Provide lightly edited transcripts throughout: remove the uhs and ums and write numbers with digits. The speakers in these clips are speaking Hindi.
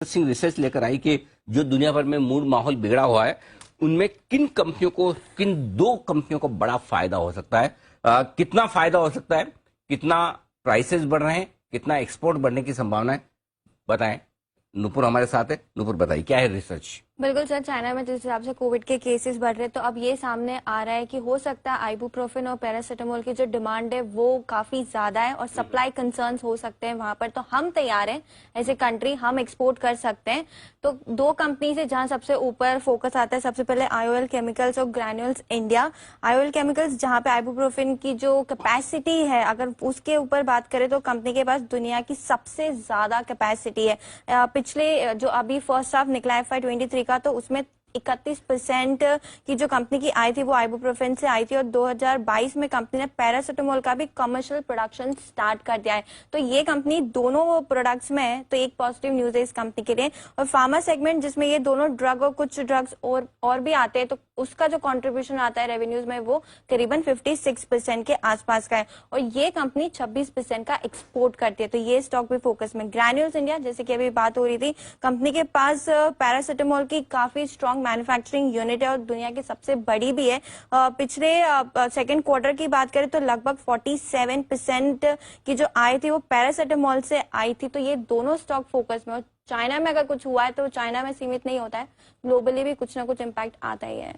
इंटरेस्टिंग रिसर्च लेकर आई कि जो दुनिया भर में मूड माहौल बिगड़ा हुआ है उनमें किन कंपनियों को, किन दो कंपनियों को बड़ा फायदा हो सकता है, कितना फायदा हो सकता है, कितना प्राइसेस बढ़ रहे हैं, कितना एक्सपोर्ट बढ़ने की संभावना है, बताएं। नूपुर हमारे साथ है। नूपुर बताइए क्या है रिसर्च। बिल्कुल सर, चाइना में जिस हिसाब से कोविड के केसेस बढ़ रहे हैं तो अब ये सामने आ रहा है कि हो सकता है आइबुप्रोफेन और पैरासिटामोल की जो डिमांड है वो काफी ज्यादा है और सप्लाई कंसर्न्स हो सकते हैं वहां पर। तो हम तैयार हैं एज ए कंट्री, हम एक्सपोर्ट कर सकते हैं। तो दो कंपनी से जहां सबसे ऊपर फोकस आता है, सबसे पहले आईओएल केमिकल्स और ग्रैन्यूल्स इंडिया। आईओएल केमिकल्स जहां पे आइबुप्रोफेन की जो कैपेसिटी है, अगर उसके ऊपर बात करें तो कंपनी के पास दुनिया की सबसे ज्यादा कैपेसिटी है। पिछले जो अभी फर्स्ट हाफ निकला है FY23 का, तो उसमें 31% की जो कंपनी की आई थी वो आइबुप्रोफेन से आई थी और 2022 में कंपनी ने पैरासिटामोल का भी कमर्शियल प्रोडक्शन स्टार्ट कर दिया है। तो ये कंपनी दोनों प्रोडक्ट्स में है, तो एक पॉजिटिव न्यूज है इस कंपनी के लिए। और फार्मा सेगमेंट जिसमें ये दोनों ड्रग और कुछ ड्रग्स और भी आते हैं, तो उसका जो कंट्रीब्यूशन आता है रेवेन्यूज में वो करीबन 56% के आसपास का है और ये कंपनी 26% का एक्सपोर्ट करती है। तो ये स्टॉक भी फोकस में। ग्रैन्यूल्स इंडिया, जैसे कि अभी बात हो रही थी, कंपनी के पास पैरासिटामोल की काफी स्ट्रॉन्ग मैन्युफैक्चरिंग यूनिट है और दुनिया की सबसे बड़ी भी है। पिछले सेकेंड क्वार्टर की बात करें तो लगभग 47% की जो आई थी वो पैरासिटामोल से आई थी। तो ये दोनों स्टॉक फोकस में। और चाइना में अगर कुछ हुआ है तो चाइना में सीमित नहीं होता है, ग्लोबली भी कुछ ना कुछ इम्पैक्ट आता ही है।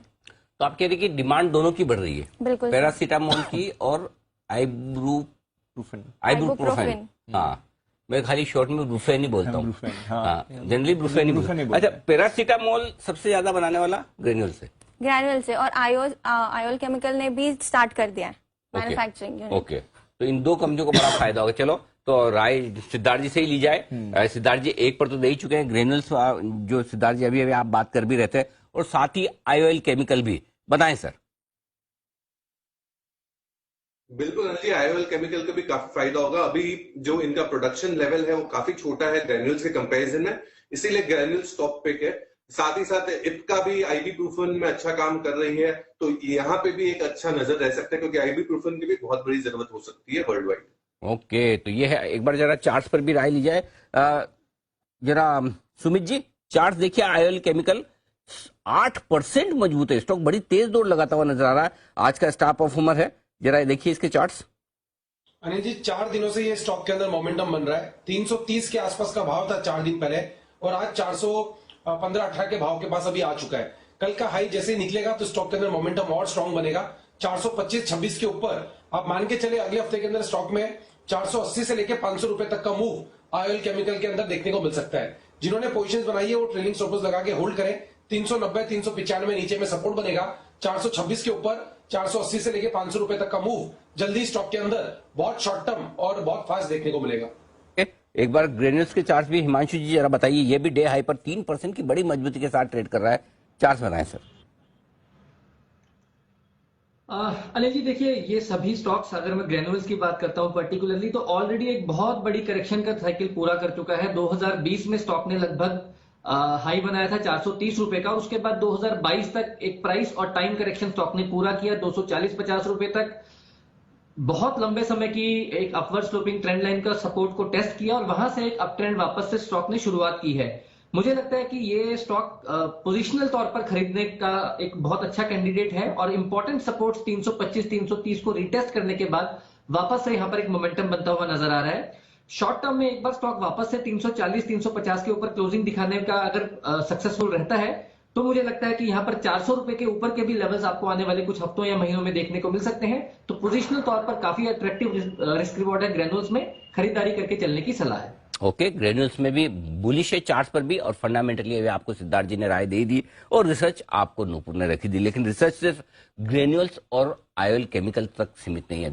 तो आप कह रहे हैं कि डिमांड दोनों की बढ़ रही है, बिल्कुल, पैरासिटामोल की और आइबुप्रोफेन। हाँ, मैं खाली शॉर्ट में ब्रूफेन ही बोलता हूँ। हाँ, जनरली ब्रूफेन ही बोलता हूँ। अच्छा, पैरासिटामोल सबसे ज्यादा बनाने वाला ग्रेन्यूल से और आईओएल केमिकल ने भी स्टार्ट कर दिया है मैन्युफैक्चरिंग यूनिट। ओके, तो इन दो कंपनियों को बड़ा फायदा होगा। चलो, तो राय सिद्धार्थ जी से ही ली जाए। सिद्धार्थ जी एक पर तो दे ही चुके हैं, ग्रेन्यूल्स जो सिद्धार्थ जी अभी अभी आप बात कर भी रहे थे, और साथ ही आईओएल केमिकल भी, बताएं सर। बिल्कुल अनिल जी, आईओएल केमिकल का भी काफी फायदा होगा। अभी जो इनका प्रोडक्शन लेवल है वो काफी छोटा है ग्रैन्यूल्स के कंपैरिजन में, इसीलिए ग्रैन्यूल्स टॉप पिक है। साथ ही साथ इप्का भी आइबुप्रोफेन में अच्छा काम कर रही है, तो यहाँ पे भी एक अच्छा नजर रह सकता है क्योंकि आइबुप्रोफेन की भी बहुत बड़ी जरूरत हो सकती है वर्ल्ड वाइड। ओके, तो ये है। एक बार जरा चार्ट्स पर भी राय ली जाए। जरा सुमित जी, चार्ट्स देखिए। आईओएल केमिकल 8% मजबूत है, स्टॉक बड़ी तेज दौड़ लगाता हुआ नजर आ रहा है, आज का स्टार परफॉर्मर है। जरा देखिए इसके चार्ट्स। अनिल जी, 4 दिनों से ये स्टॉक के अंदर मोमेंटम बन रहा है। 330 के आसपास का भाव था 4 दिन पहले और आज 415-18 के भाव के पास अभी आ चुका है। कल का हाई जैसे ही निकलेगा तो स्टॉक के अंदर मोमेंटम और स्ट्रांग बनेगा। 425-26 के ऊपर आप मान के चले अगले हफ्ते के अंदर स्टॉक में 480 से लेकर 500 रुपए तक का मूव आईओएल केमिकल के अंदर देखने को मिल सकता है। जिन्होंने पोजीशंस बनाई है वो ट्रेलिंग स्टॉप लगा के होल्ड करें। 390-395 नीचे में सपोर्ट बनेगा। 426 के ऊपर 480 से लेके 500 रुपए तक का मूव जल्दी स्टॉक के अंदर बहुत शॉर्ट टर्म और बहुत फास्ट देखने को मिलेगा। एक बार ग्रेन्यूल्स के चार्ट्स भी हिमांशु जी जरा बताइए। ये भी डे हाई पर 3% की बड़ी मजबूती के साथ ट्रेड कर रहा है। चार्ट्स बनाएं सर। अनिल जी देखिए, ये सभी स्टॉक्स, अगर मैं ग्रेन्यूल्स की बात करता हूं पर्टिकुलरली, तो ऑलरेडी एक बहुत बड़ी करेक्शन का साइकिल पूरा कर चुका है। 2020 में स्टॉक ने लगभग हाई बनाया था 430 रुपए का और उसके बाद 2022 तक एक प्राइस और टाइम करेक्शन स्टॉक ने पूरा किया 240-50 रुपए तक। बहुत लंबे समय की एक अपवर्ड स्लोपिंग ट्रेंड लाइन का सपोर्ट को टेस्ट किया और वहां से एक अप ट्रेंड वापस से स्टॉक ने शुरुआत की है। मुझे लगता है कि ये स्टॉक पोजिशनल तौर पर खरीदने का एक बहुत अच्छा कैंडिडेट है और इंपॉर्टेंट सपोर्ट्स 325-330 को रिटेस्ट करने के बाद वापस से यहां पर एक मोमेंटम बनता हुआ नजर आ रहा है। शॉर्ट टर्म में एक बार स्टॉक वापस से 340-350 के ऊपर क्लोजिंग दिखाने का अगर सक्सेसफुल रहता है तो मुझे लगता है कि यहां पर 400 रुपए के ऊपर के भी लेवल्स आपको आने वाले कुछ हफ्तों या महीनों में देखने को मिल सकते हैं। तो पोजिशनल तौर पर काफी अट्रैक्टिव रिस्क रिवॉर्ड है। ग्रेन्यूल्स में खरीदारी करके चलने की सलाह है। ओके, ग्रेन्यूल्स में भी बुलिश है चार्ट्स पर भी, और फंडामेंटली भी आपको सिद्धार्थ जी ने राय दे दी और रिसर्च आपको नूपुर ने रखी दी। लेकिन रिसर्च सिर्फ ग्रेन्यूल्स और आईओएल केमिकल तक सीमित नहीं है।